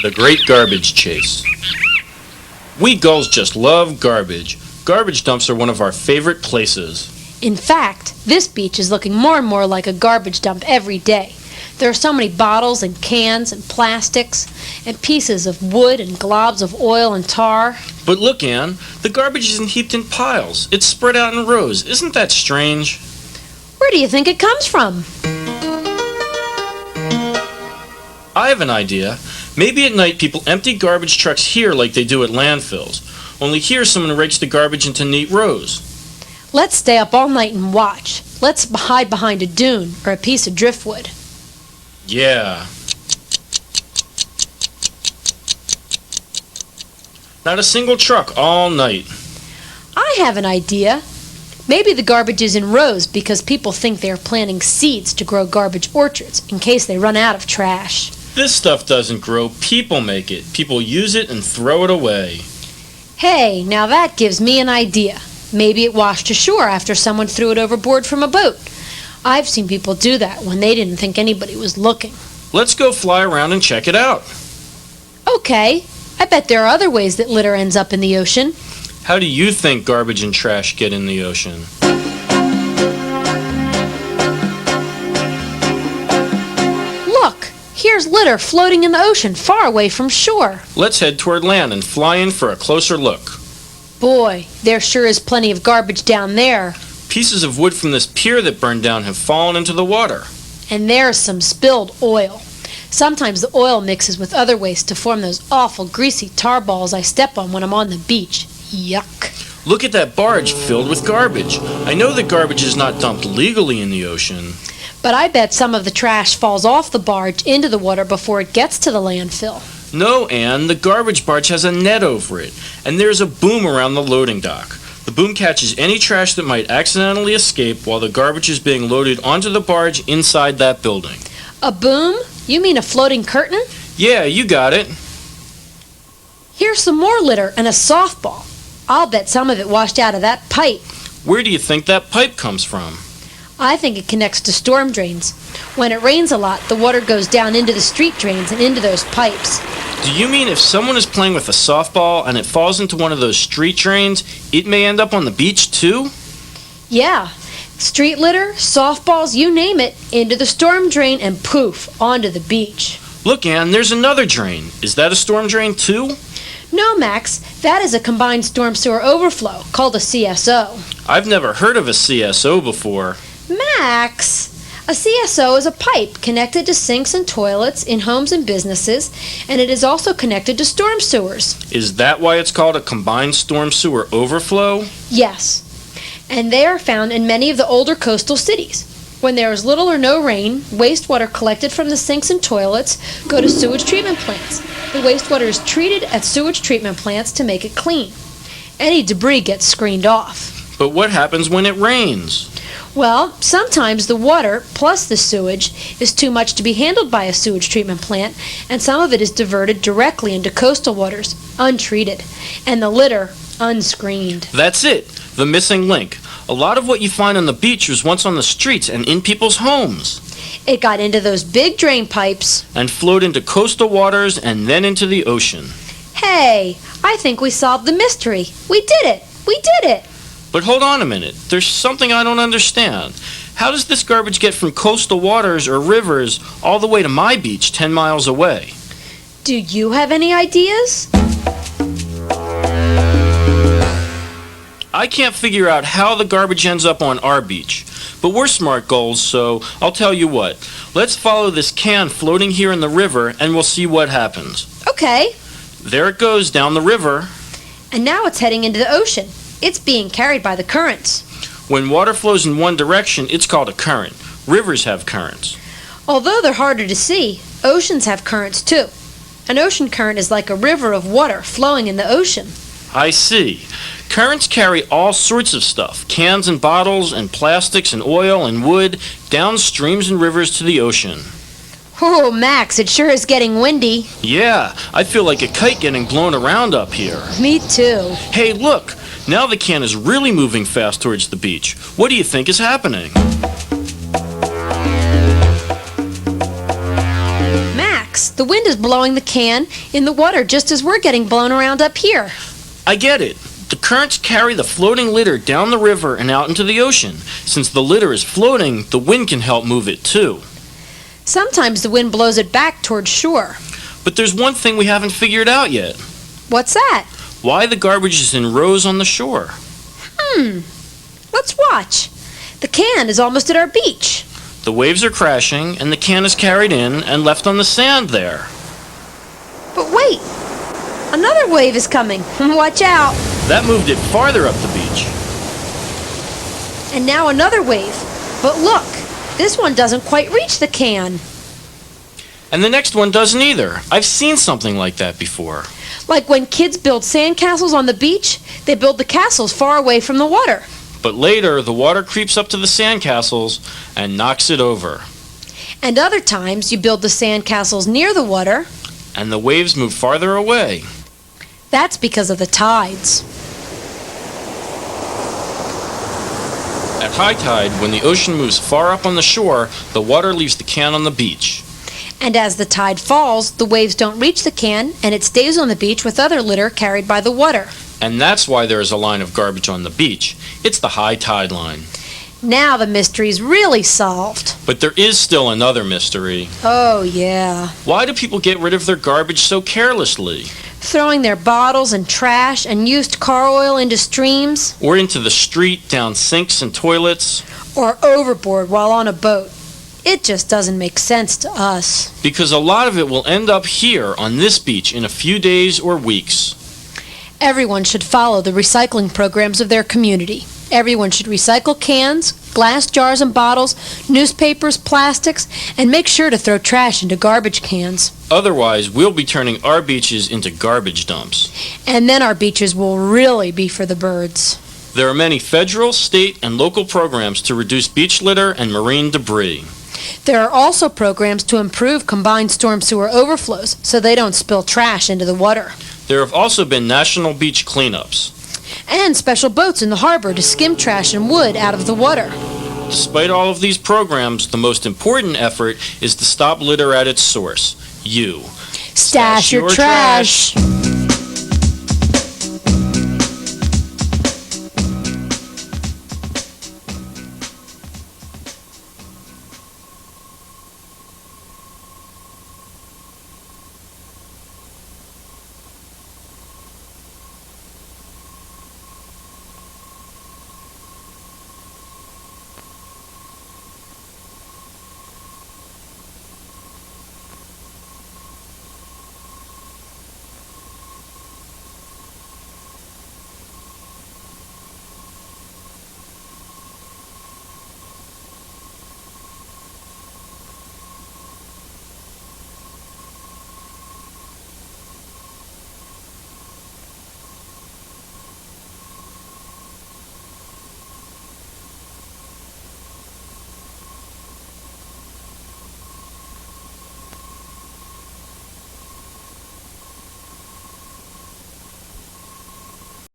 The Great Garbage Chase. We gulls just love garbage. Garbage dumps are one of our favorite places. In fact, this beach is looking more and more like a garbage dump every day. There are so many bottles and cans and plastics and pieces of wood and globs of oil and tar. But look, Ann, the garbage isn't heaped in piles. It's spread out in rows. Isn't that strange? Where do you think it comes from? I have an idea. Maybe at night people empty garbage trucks here like they do at landfills. Only here someone rakes the garbage into neat rows. Let's stay up all night and watch. Let's hide behind a dune or a piece of driftwood. Yeah. Not a single truck all night. I have an idea. Maybe the garbage is in rows because people think they are planting seeds to grow garbage orchards in case they run out of trash. This stuff doesn't grow, people make it. People use it and throw it away. Hey, now that gives me an idea. Maybe it washed ashore after someone threw it overboard from a boat. I've seen people do that when they didn't think anybody was looking. Let's go fly around and check it out. Okay. I bet there are other ways that litter ends up in the ocean. How do you think garbage and trash get in the ocean? Look, here's litter floating in the ocean far away from shore. Let's head toward land and fly in for a closer look. Boy, there sure is plenty of garbage down there. Pieces of wood from this pier that burned down have fallen into the water. And there's some spilled oil. Sometimes the oil mixes with other waste to form those awful greasy tar balls I step on when I'm on the beach. Yuck. Look at that barge filled with garbage. I know that garbage is not dumped legally in the ocean. But I bet some of the trash falls off the barge into the water before it gets to the landfill. No, Ann, the garbage barge has a net over it, and there's a boom around the loading dock. The boom catches any trash that might accidentally escape while the garbage is being loaded onto the barge inside that building. A boom? You mean a floating curtain? Yeah, you got it. Here's some more litter and a softball. I'll bet some of it washed out of that pipe. Where do you think that pipe comes from? I think it connects to storm drains. When it rains a lot, the water goes down into the street drains and into those pipes. Do you mean if someone is playing with a softball and it falls into one of those street drains, it may end up on the beach too? Yeah. Street litter, softballs, you name it, into the storm drain and poof, onto the beach. Look, Ann, there's another drain. Is that a storm drain too? No, Max, that is a combined storm sewer overflow, called a CSO. I've never heard of a CSO before. Max, a CSO is a pipe connected to sinks and toilets in homes and businesses, and it is also connected to storm sewers. Is that why it's called a combined storm sewer overflow? Yes, and they are found in many of the older coastal cities. When there is little or no rain, wastewater collected from the sinks and toilets go to sewage treatment plants. The wastewater is treated at sewage treatment plants to make it clean. Any debris gets screened off. But what happens when it rains? Well, sometimes the water, plus the sewage, is too much to be handled by a sewage treatment plant, and some of it is diverted directly into coastal waters, untreated, and the litter, unscreened. That's it, the missing link. A lot of what you find on the beach was once on the streets and in people's homes. It got into those big drain pipes. And flowed into coastal waters and then into the ocean. Hey, I think we solved the mystery. We did it! We did it! But hold on a minute. There's something I don't understand. How does this garbage get from coastal waters or rivers all the way to my beach 10 miles away? Do you have any ideas? I can't figure out how the garbage ends up on our beach. But we're smart gulls, so I'll tell you what. Let's follow this can floating here in the river and we'll see what happens. Okay. There it goes down the river. And now it's heading into the ocean. It's being carried by the currents. When water flows in one direction, it's called a current. Rivers have currents. Although they're harder to see, oceans have currents too. An ocean current is like a river of water flowing in the ocean. I see. Currents carry all sorts of stuff, cans and bottles and plastics and oil and wood, down streams and rivers to the ocean. Oh, Max, it sure is getting windy. Yeah, I feel like a kite getting blown around up here. Me too. Hey, look! Now the can is really moving fast towards the beach. What do you think is happening? Max, The wind is blowing the can in the water just as we're getting blown around up here. I get it. The currents carry the floating litter down the river and out into the ocean. Since the litter is floating, the wind can help move it too. Sometimes the wind blows it back toward shore. But there's one thing we haven't figured out yet. What's that? Why the garbage is in rows on the shore. Let's watch. The can is almost at our beach. The waves are crashing, and the can is carried in and left on the sand there. But wait! Another wave is coming. Watch out! That moved it farther up the beach. And now another wave. But look, this one doesn't quite reach the can. And the next one doesn't either. I've seen something like that before. Like when kids build sandcastles on the beach, they build the castles far away from the water. But later, the water creeps up to the sandcastles and knocks it over. And other times, you build the sandcastles near the water. And the waves move farther away. That's because of the tides. At high tide, when the ocean moves far up on the shore, the water leaves the can on the beach. And as the tide falls, the waves don't reach the can, and it stays on the beach with other litter carried by the water. And that's why there is a line of garbage on the beach. It's the high tide line. Now the mystery's really solved. But there is still another mystery. Oh, yeah. Why do people get rid of their garbage so carelessly? Throwing their bottles and trash and used car oil into streams. Or into the street, down sinks and toilets? Or overboard while on a boat. It just doesn't make sense to us. Because a lot of it will end up here on this beach in a few days or weeks. Everyone should follow the recycling programs of their community. Everyone should recycle cans, glass jars and bottles, newspapers, plastics, and make sure to throw trash into garbage cans. Otherwise, we'll be turning our beaches into garbage dumps. And then our beaches will really be for the birds. There are many federal, state, and local programs to reduce beach litter and marine debris. There are also programs to improve combined storm sewer overflows so they don't spill trash into the water. There have also been national beach cleanups. And special boats in the harbor to skim trash and wood out of the water. Despite all of these programs, the most important effort is to stop litter at its source. You. Stash your trash.